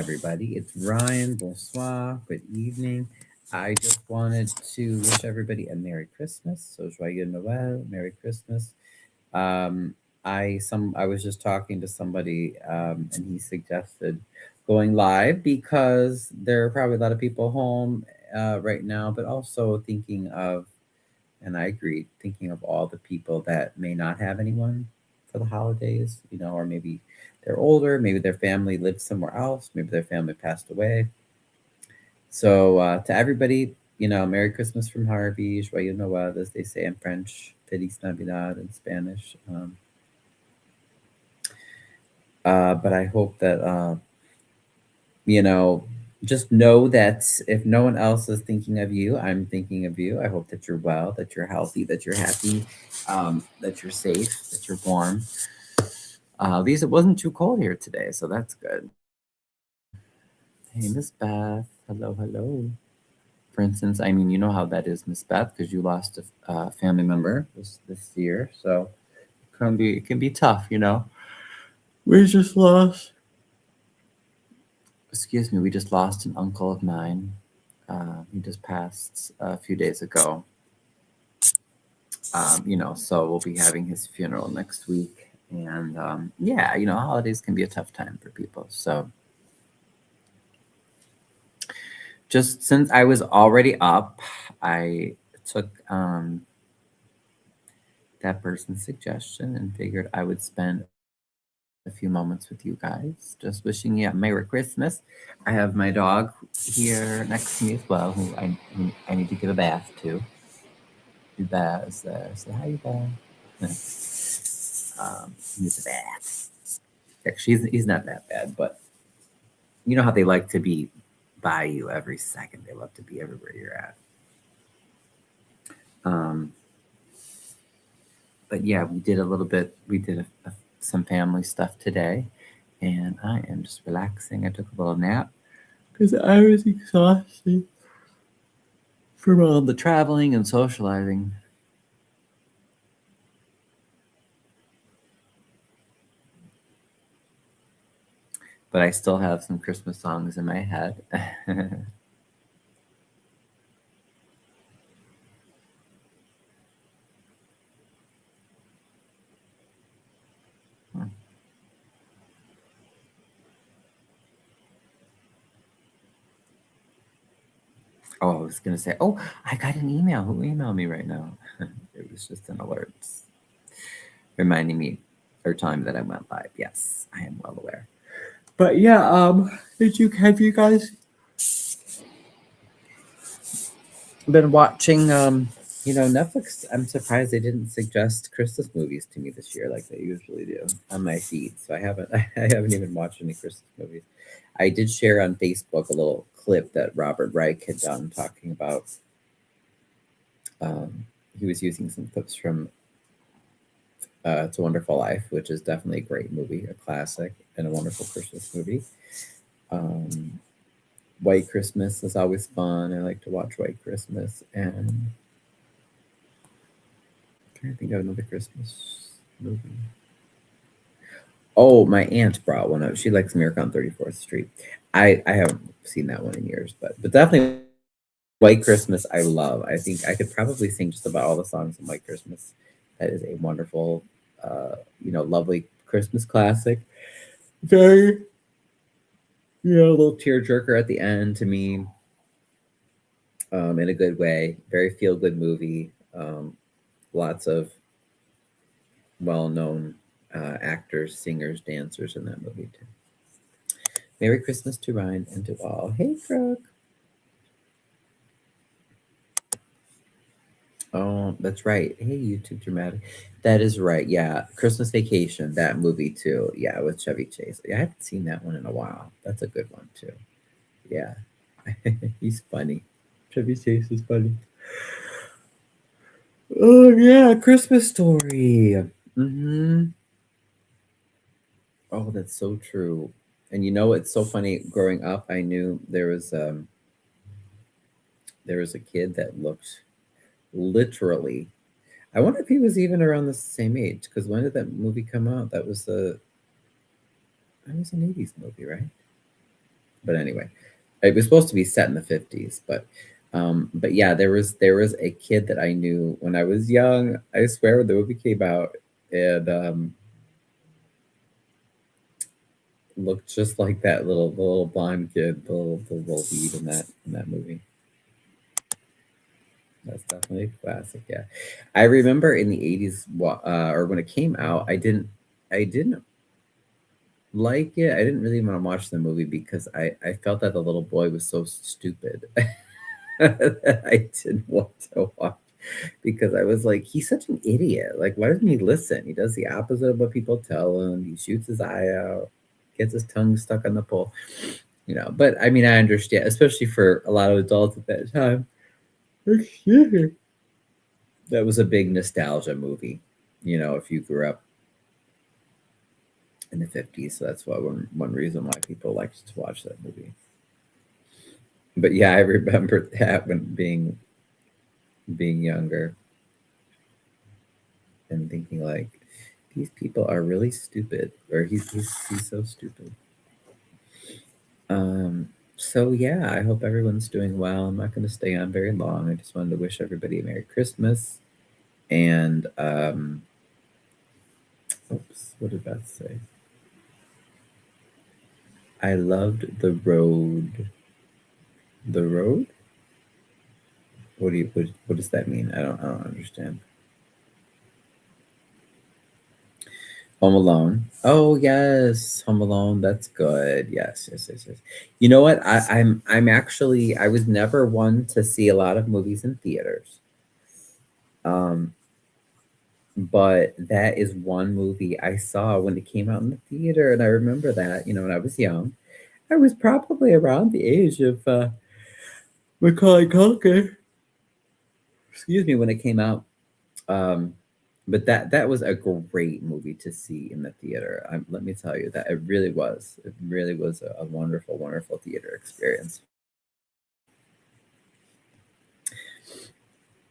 everybody. It's Ryan. Bonsoir. Good evening. I just wanted to wish everybody a Merry Christmas. So joyeux Noël, Merry Christmas. Um, I was just talking to somebody, and he suggested going live because there are probably a lot of people home right now, but also thinking of, and I agree, thinking of all the people that may not have anyone for the holidays, or maybe they're older, maybe their family lives somewhere else, maybe their family passed away. So to everybody, Merry Christmas from Harvey, Joyeux Noël, as they say in French, Feliz Navidad in Spanish. But I hope that, you know, just know that if no one else is thinking of you, I'm thinking of you. I hope that you're well, that you're healthy, that you're happy, that you're safe, that you're warm. At least it wasn't too cold here today, so that's good. Hey, Miss Beth. Hello, hello. For instance, I mean, you know how that is, Miss Beth, because you lost a family member this year, so it can be tough, We just lost. Excuse me. We just lost an uncle of mine. He just passed a few days ago. So we'll be having his funeral next week, and yeah, holidays can be a tough time for people. So just since I was already up, I took that person's suggestion and figured I would spend a few moments with you guys, just wishing you a Merry Christmas. I have my dog here next to me as well, who I need to give a bath to. You Baz there. Say hi, you Baz. He needs a bath. Actually, he's not that bad, but you know how they like to be by you every second. They love to be everywhere you're at. Um, but yeah, we did a little bit. We did some family stuff today, and I am just relaxing. I took a little nap because I was exhausted from all the traveling and socializing. But I still have some Christmas songs in my head. Hmm. Oh, I was gonna say, oh, I got an email. Who emailed me right now? It was just an alert reminding me or telling me that I went live. Yes, I am well aware. But yeah, have you guys been watching Netflix? I'm surprised they didn't suggest Christmas movies to me this year like they usually do on my feed. So I haven't I haven't even watched any Christmas movies. I did share on Facebook a little clip that Robert Reich had done talking about. Um, he was using some clips from It's a Wonderful Life, which is definitely a great movie, a classic, and a wonderful Christmas movie. Um, White Christmas is always fun. I like to watch White Christmas, and I'm trying to think of another Christmas movie. Oh, my aunt brought one up. She likes Miracle on 34th Street. I haven't seen that one in years, but definitely White Christmas I love. I think I could probably sing just about all the songs in White Christmas. That is a wonderful, lovely Christmas classic. Very, a little tearjerker at the end to me, in a good way. Very feel good movie. Lots of well known actors, singers, dancers in that movie too. Merry Christmas to Ryan and to all. Hey, Brooke. Oh, that's right. Hey, YouTube Dramatic. That is right. Yeah. Christmas Vacation, that movie too. Yeah, with Chevy Chase. Yeah, I haven't seen that one in a while. That's a good one too. Yeah. He's funny. Chevy Chase is funny. Oh yeah, Christmas Story. Mm-hmm. Oh, that's so true. And it's so funny. Growing up, I knew there was a kid that looked literally. I wonder if he was even around the same age. Because when did that movie come out? That was an '80s movie, right? But anyway, it was supposed to be set in the 50s, but yeah, there was a kid that I knew when I was young. I swear, when the movie came out, and looked just like that little blonde kid, the little lead in that movie. That's definitely a classic. Yeah, I remember in the 80s, or when it came out, I didn't like it. I didn't really want to watch the movie because I felt that the little boy was so stupid. I didn't want to watch because I was like, he's such an idiot. Like, why doesn't he listen? He does the opposite of what people tell him. He shoots his eye out, gets his tongue stuck on the pole. But I mean, I understand, especially for a lot of adults at that time. That was a big nostalgia movie. If you grew up in the 50s, so that's why one reason why people liked to watch that movie. But yeah, I remember that when being younger and thinking like, these people are really stupid, or he's so stupid. So yeah, I hope everyone's doing well. I'm not going to stay on very long. I just wanted to wish everybody a Merry Christmas. And oops, what did Beth say? I loved the road. The road? What does that mean? I don't understand. Home Alone. Oh yes, Home Alone. That's good. Yes, yes, yes, yes. You know what? I'm actually, I was never one to see a lot of movies in theaters. Um, but that is one movie I saw when it came out in the theater, and I remember that. When I was young, I was probably around the age of Macaulay Culkin. Excuse me, when it came out. Um, but that was a great movie to see in the theater. Let me tell you that it really was. It really was a wonderful, wonderful theater experience.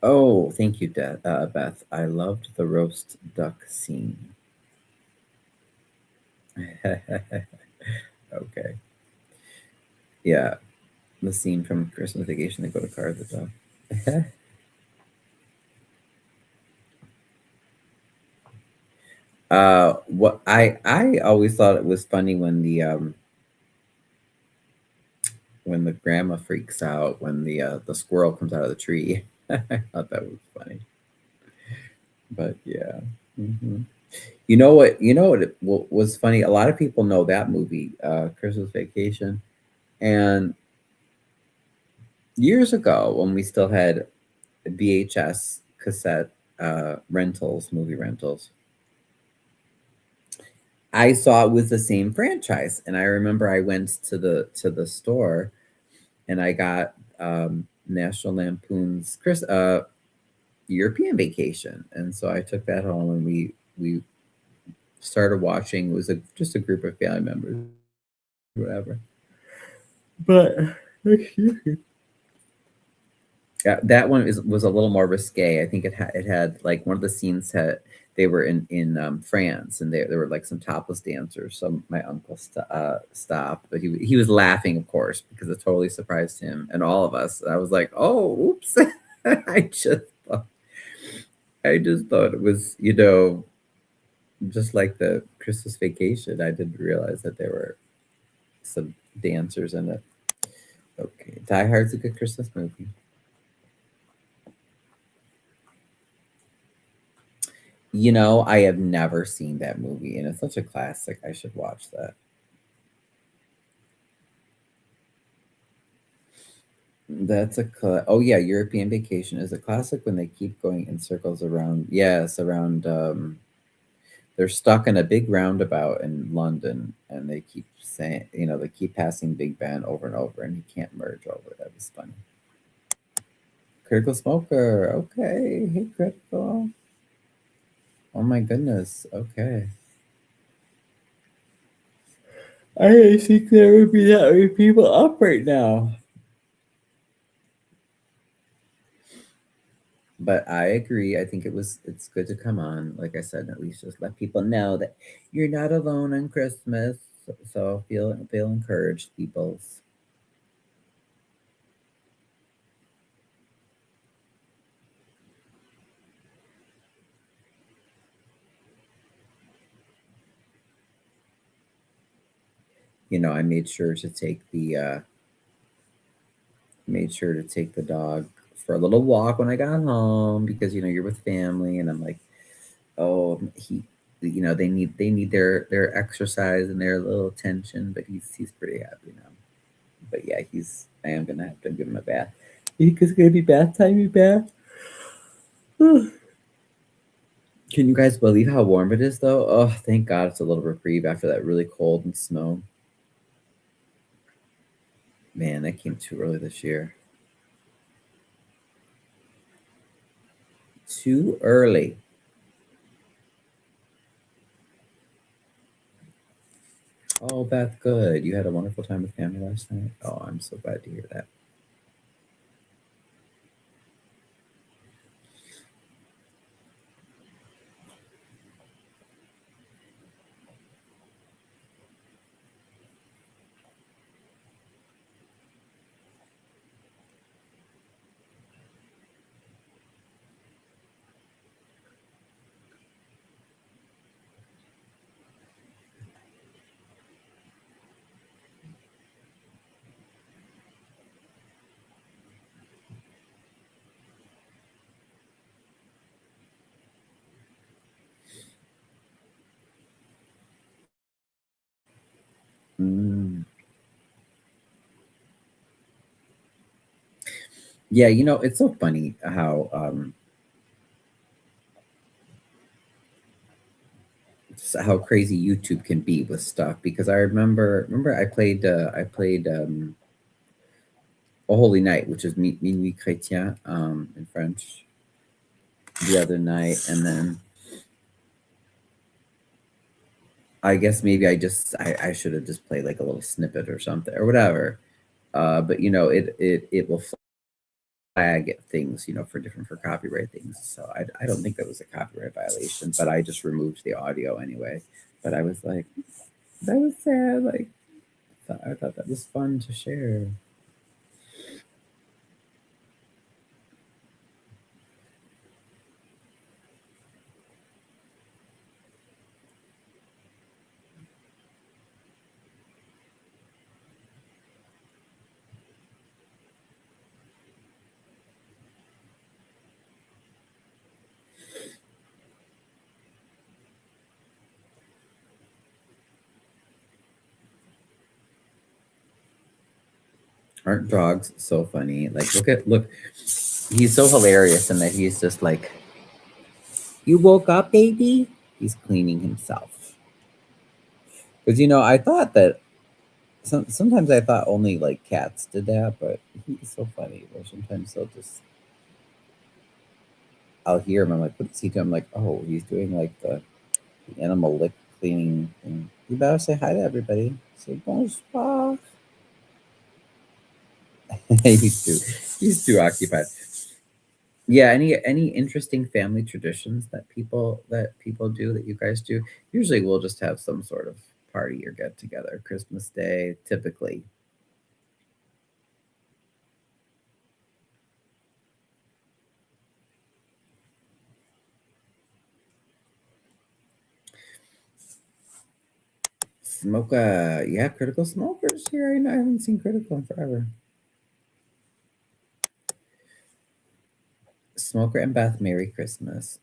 Oh, thank you, Beth. I loved the roast duck scene. Okay, yeah, the scene from Christmas Vacation. They go to Car the Dog. What I always thought it was funny when the grandma freaks out when the squirrel comes out of the tree. I thought that was funny. But yeah. hmm You know what? What was funny? A lot of people know that movie, Christmas Vacation, and years ago when we still had VHS cassette rentals, movie rentals, I saw it was the same franchise, and I remember I went to the store and I got National Lampoon's European Vacation, and so I took that home and we started watching. It was just a group of family members, whatever. But yeah, that one was a little more risque. I think it had like one of the scenes had they were in France, and there were like some topless dancers. So my uncle stopped, but he was laughing, of course, because it totally surprised him and all of us. I was like, oh, oops! I just thought, I just thought it was just like the Christmas Vacation. I didn't realize that there were some dancers in it. Okay, Die Hard's a good Christmas movie. I have never seen that movie, and it's such a classic. I should watch that. Oh yeah, European Vacation is a classic when they keep going in circles around. Yes, around. They're stuck in a big roundabout in London, and they keep saying, they keep passing Big Ben over and over, and he can't merge over. That was funny. Critical Smoker. Okay, hey Critical. Oh my goodness. Okay. I think there would be that many people up right now. But I agree. I think it's good to come on, like I said, and at least just let people know that you're not alone on Christmas. So feel encouraged, peoples. I made sure to take the dog for a little walk when I got home because you're with family, and I'm like, oh, they need their exercise and their little attention, but he's pretty happy now. But yeah, I am gonna have to give him a bath because it's gonna be bath time. You bath. Can you guys believe how warm it is though? Oh, thank God it's a little reprieve after that really cold and snow. Man, that came too early this year. Too early. Oh, that's good. You had a wonderful time with family last night. Oh, I'm so glad to hear that. Mm. Yeah, it's so funny how crazy YouTube can be with stuff because I remember I played A Holy Night, which is Minuit Chrétien in French, the other night, and then I guess maybe I should have just played like a little snippet or something or whatever. But it will flag things, for copyright things. So I don't think that was a copyright violation, but I just removed the audio anyway. But I was like, that was sad. Like, I thought that was fun to share. Aren't dogs so funny? Like, look, he's so hilarious in that he's just like, you woke up, baby. He's cleaning himself. Because I thought that sometimes I thought only like cats did that, but he's so funny. Where sometimes I'll hear him. I'm like, what is he doing? I'm like, oh, he's doing like the animal lick cleaning thing. You better say hi to everybody. Say bonsoir. He's too occupied. Yeah. Any interesting family traditions that people do that you guys do? Usually, we'll just have some sort of party or get together. Christmas Day, typically. Smoke. Yeah, Critical Smokers here. I haven't seen Critical in forever. Smoker and Beth, Merry Christmas.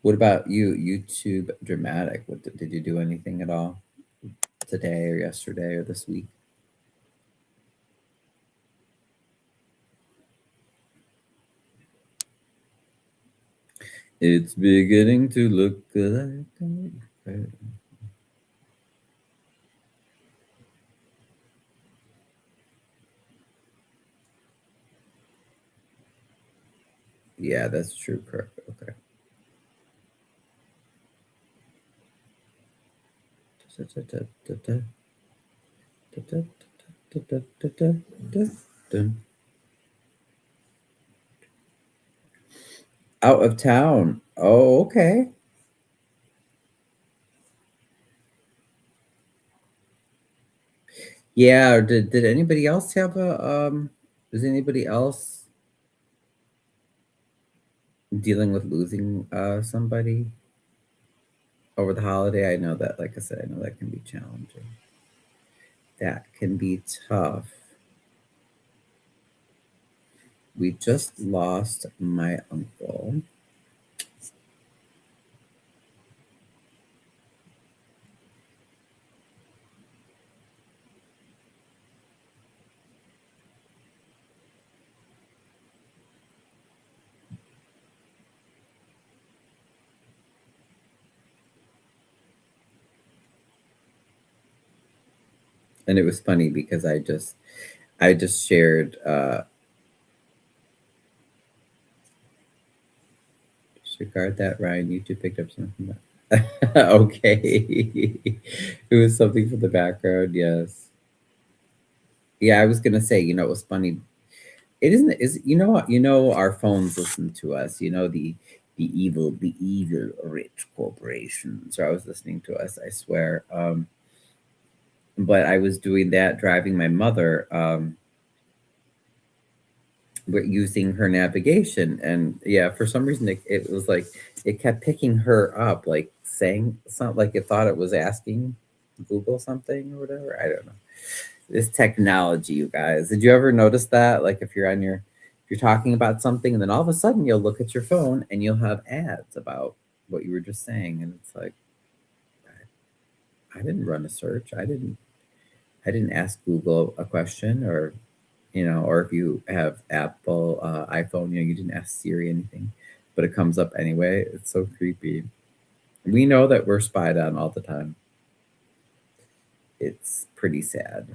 What about you? YouTube Dramatic. What did you do anything at all today or yesterday or this week? It's beginning to look like. Yeah, that's true. Correct. Okay. Out of town. Oh, okay. Yeah, or did anybody else have a is anybody else dealing with losing somebody over the holiday? I know that, like I said, I know that can be challenging. That can be tough. We just lost my uncle. And it was funny because I just shared should guard that, Ryan. You two picked up something. Okay. It was something for the background, yes. Yeah, I was gonna say, it was funny. It isn't is our phones listen to us, the evil rich corporations are always listening to us, I swear. But I was doing that driving my mother, using her navigation, and yeah, for some reason it was like it kept picking her up, like saying something, like it thought it was asking Google something or whatever. I don't know. This technology, you guys. Did you ever notice that? Like if you're talking about something and then all of a sudden you'll look at your phone and you'll have ads about what you were just saying, and it's like I didn't run a search. I didn't ask Google a question, or if you have Apple iPhone, you didn't ask Siri anything, but it comes up anyway. It's so creepy. We know that we're spied on all the time. It's pretty sad.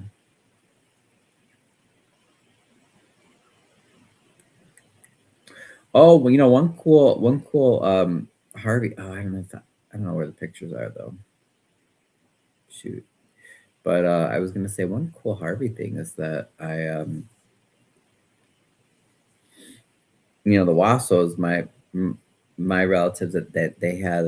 Oh, well, one cool Harvey. Oh, I don't know where the pictures are though. Shoot. But I was gonna say one cool Harvey thing is that the Wassos, my relatives, that they had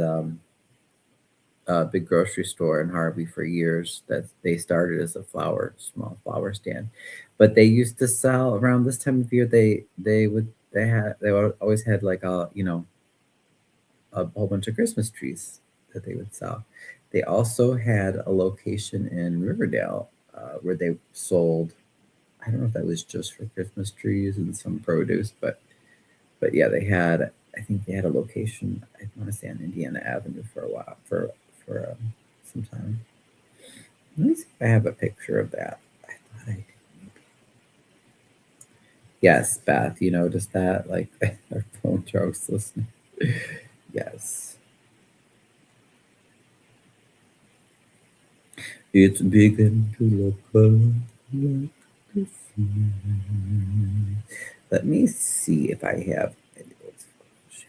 a big grocery store in Harvey for years. That they started as a small flower stand, but they used to sell around this time of year. Always had like a whole bunch of Christmas trees that they would sell. They also had a location in Riverdale where they sold. I don't know if that was just for Christmas trees and some produce, but yeah, they had. I think they had a location. I want to say on Indiana Avenue for a while for some time. Let me see if I have a picture of that. I thought I did. Yes, Beth, you noticed that? Like our phone jokes listening. Yes. It's beginning to look like the sea. Let me see if I have any of those photos shared.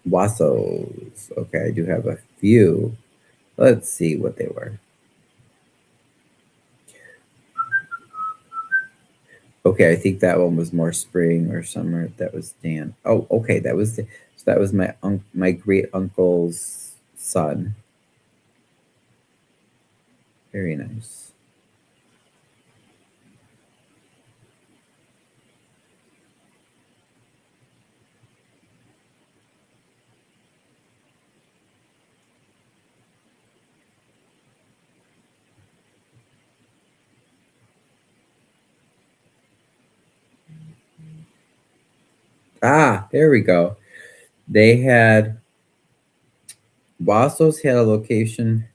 Wassos. Okay, I do have a few. Let's see what they were. Okay, I think that one was more spring or summer. That was Dan. Oh, okay, that was my great uncle's son. Very nice. Ah, there we go. They had Wassos had a location,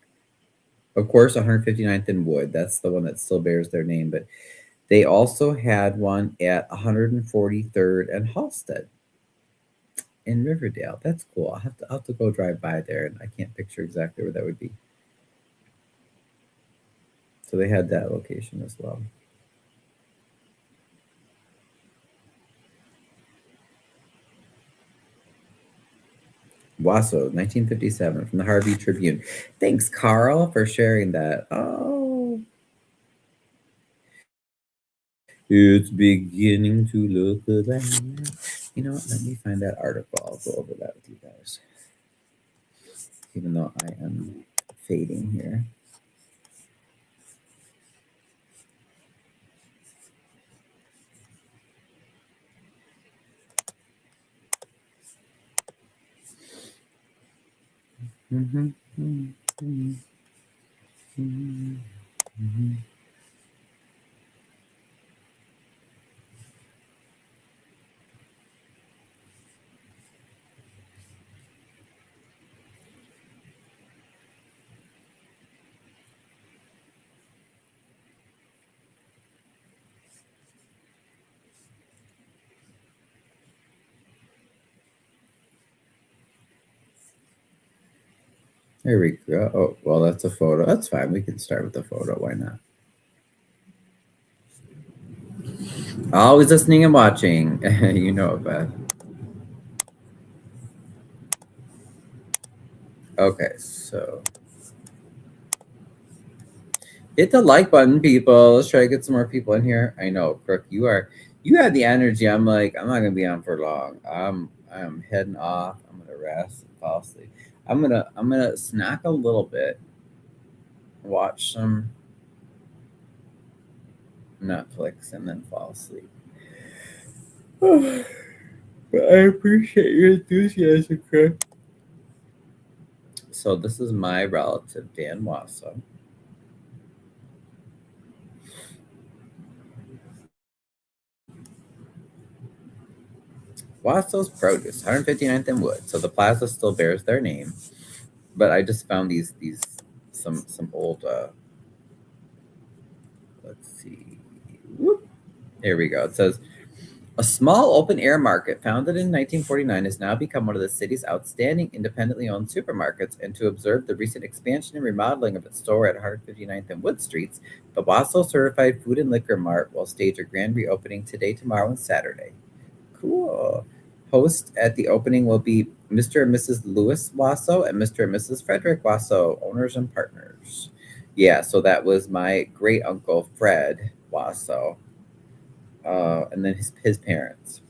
of course, 159th and Wood. That's the one that still bears their name, but they also had one at 143rd and Halsted in Riverdale. That's cool. I'll have to go drive by there, and I can't picture exactly where that would be. So they had that location as well. Wasso, 1957, from the Harvey Tribune. Thanks, Carl, for sharing that. Oh, It's beginning to look like. You know what? Let me find that article. I'll go over that with you guys. Even though I am fading here. Mhm, mhm, mhm, mhm, mhm. There we go. Oh, well, that's a photo. That's fine. We can start with the photo. Why not? Always listening and watching. You know it, Beth. Okay, so hit the like button, people. Let's try to get some more people in here. I know, Crook, you had the energy. I'm like, I'm not gonna be on for long. I'm heading off. I'm gonna rest and fall asleep. I'm gonna snack a little bit, watch some Netflix, and then fall asleep. But I appreciate your enthusiasm, Crook. So this is my relative, Dan Wasso. Wasso's Produce, 159th and Wood. So the plaza still bears their name, but I just found these some old let's see. Whoop. Here we go. It says a small open air market founded in 1949 has now become one of the city's outstanding independently owned supermarkets. And to observe the recent expansion and remodeling of its store at 159th and Wood Streets, the Wasso Certified Food and Liquor Mart will stage a grand reopening today, tomorrow, and Saturday. Cool. Host at the opening will be Mr. and Mrs. Lewis Wasso and Mr. and Mrs. Frederick Wasso, owners and partners. Yeah, so that was my great uncle Fred Wasso, and then his parents.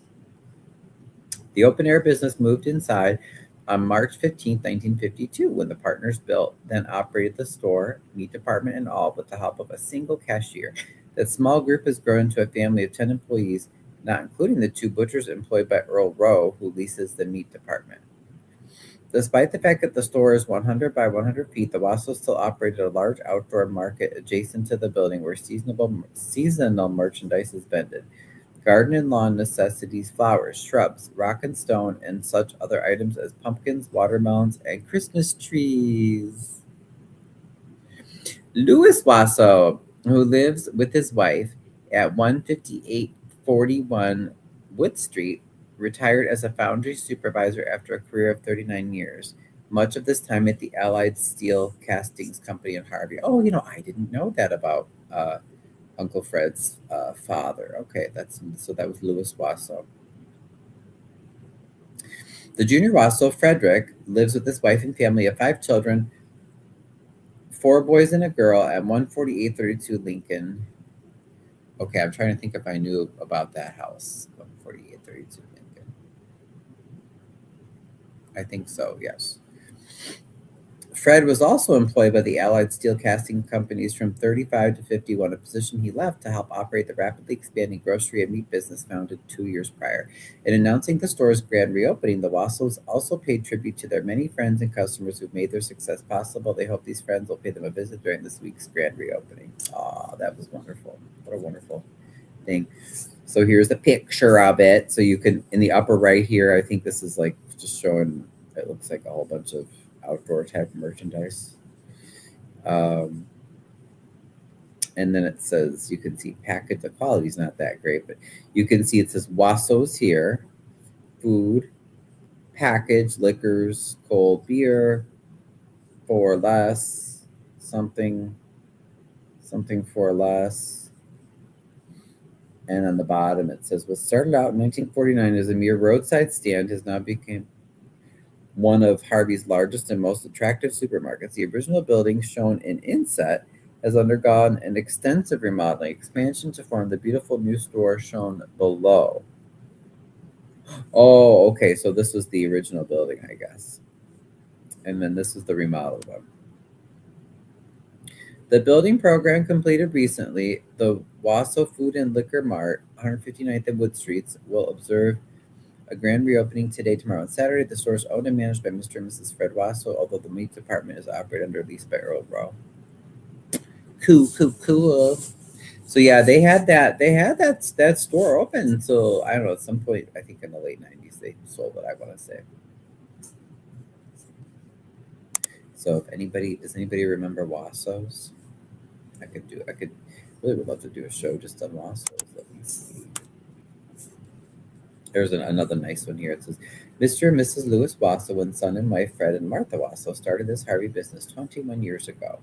The open air business moved inside on March 15th, 1952, when the partners built, then operated the store, meat department, and all with the help of a single cashier. That small group has grown to a family of 10 employees, not including the two butchers employed by Earl Rowe, who leases the meat department. Despite the fact that the store is 100 by 100 feet, the Wassail still operated a large outdoor market adjacent to the building where seasonal merchandise is vended. Garden and lawn necessities, flowers, shrubs, rock and stone, and such other items as pumpkins, watermelons, and Christmas trees. Louis Wasso, who lives with his wife at 15841 Wood Street, retired as a foundry supervisor after a career of 39 years, much of this time at the Allied Steel Castings Company in Harvey. Oh, I didn't know that about Uncle Fred's father. Okay, that was Louis Wasso. The junior Wasso, Frederick, lives with his wife and family of five children, four boys and a girl, at 14832 Lincoln. Okay, I'm trying to think if I knew about that house. 14832 Lincoln. I think so, yes. Fred was also employed by the Allied Steel Casting Companies from 35 to 51, a position he left to help operate the rapidly expanding grocery and meat business founded 2 years prior. In announcing the store's grand reopening, the Wassos also paid tribute to their many friends and customers who've made their success possible. They hope these friends will pay them a visit during this week's grand reopening. Ah, that was wonderful. What a wonderful thing. So here's a picture of it. So you can, in the upper right here, I think this is like just showing, it looks like a whole bunch of outdoor type merchandise. Um, and then it says, you can see package, the quality's not that great, but you can see it says Wassos here, food, package, liquors, cold beer, for less, something, something for less. And on the bottom it says, was started out in 1949 as a mere roadside stand, has now become one of Harvey's largest and most attractive supermarkets. The original building shown in inset has undergone an extensive remodeling expansion to form the beautiful new store shown below. Oh, okay. So this was the original building, I guess. And then this is the remodeled one. The building program completed recently, the Wasso Food and Liquor Mart, 159th and Wood Streets, will observe a grand reopening today, tomorrow, and Saturday. The store is owned and managed by Mr. and Mrs. Fred Wasso, although the meat department is operated under lease by Earl Rowe. Cool, cool, cool. So yeah, they had that store open until I don't know, at some point I think in the late '90s they sold it. I want to say. So if anybody does anybody remember Wassos? I could really would love to do a show just on Wassos. Let me see. There's another nice one here. It says, Mr. and Mrs. Lewis Wasso and son and wife Fred and Martha Wasso started this Harvey business 21 years ago.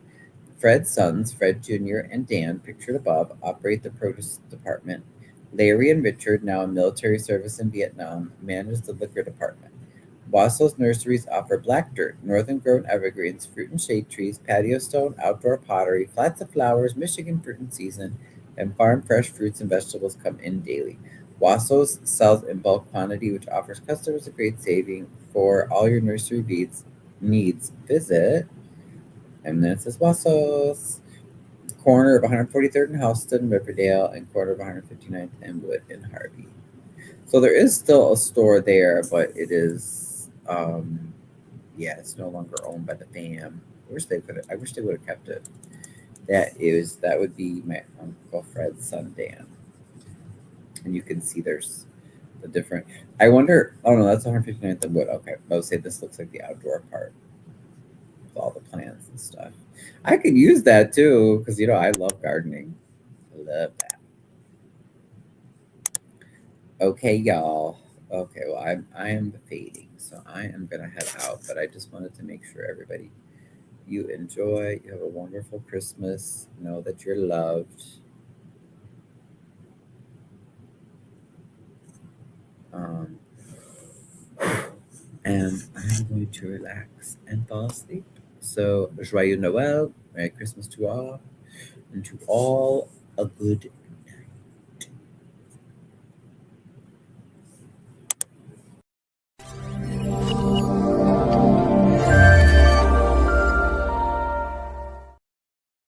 Fred's sons, Fred Jr. and Dan, pictured above, operate the produce department. Larry and Richard, now in military service in Vietnam, manage the liquor department. Wasso's nurseries offer black dirt, northern grown evergreens, fruit and shade trees, patio stone, outdoor pottery, flats of flowers, Michigan fruit in season, and farm fresh fruits and vegetables come in daily. Wasso's sells in bulk quantity, which offers customers a great saving for all your nursery needs. Visit, and then it says Wasso's, corner of 143rd and Houston, Riverdale, and corner of 159th and Wood in Harvey. So there is still a store there, but it is, yeah, it's no longer owned by the fam. I wish they would have kept it. That would be my uncle Fred's son Dan, and you can see there's the different. I wonder. Oh no, that's 159th and Wood. Okay, I would say this looks like the outdoor part with all the plants and stuff. I could use that too because I love gardening. I love that. Okay, y'all. Okay, well, I am fading, so I am gonna head out. But I just wanted to make sure everybody you enjoy. You have a wonderful Christmas. Know that you're loved. Um, and I'm going to relax and fall asleep. So, joyeux Noël, Merry Christmas to all, and to all a good